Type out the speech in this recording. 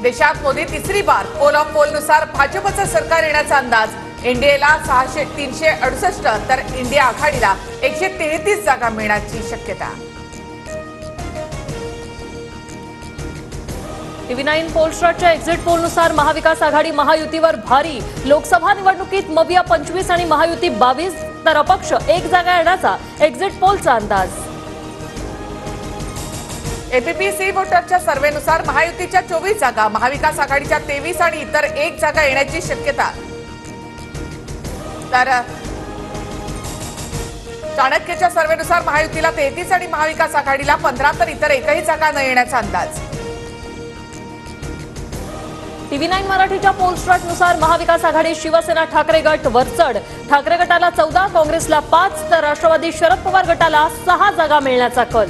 देशात मोदी तिसरी बार pole of पोलनुसार भाजपचं सरकार येण्याचा अंदाज। एनडीएला 368 तर इंडिया आघाडीला 133 जागा मिळण्याची शक्यता। TV9 पोलस्टारच्या एक्झिट पोलनुसार महाविकास आघाडी महायुतीवर भारी। लोकसभा निवडणुकीत मविया 25 आणि महायुती 22 तर अपक्ष 1 जागा येण्याचा एक्झिट पोलचा अंदाज। एपीपीसी वोटरच्या सर्व्हेनुसार महायुतीच्या 24 जागा, महाविकास आघाडीच्या 23 आणि इतर 1 जागा येण्याची शक्यता। तर चाणक्यच्या सर्व्हेनुसार महायुतीला 33 आणि महाविकास आघाडीला 15 तर इतर एकही जागा न येण्याचा अंदाज। TV9 मराठीच्या पोलस्टारनुसार महाविकास आघाडी शिवसेना ठाकरे गट वरचढ। ठाकरे गटाला 14, काँग्रेसला 5 तर राष्ट्रवादी शरद पवार गटाला 6 जागा मिळण्याचा कल।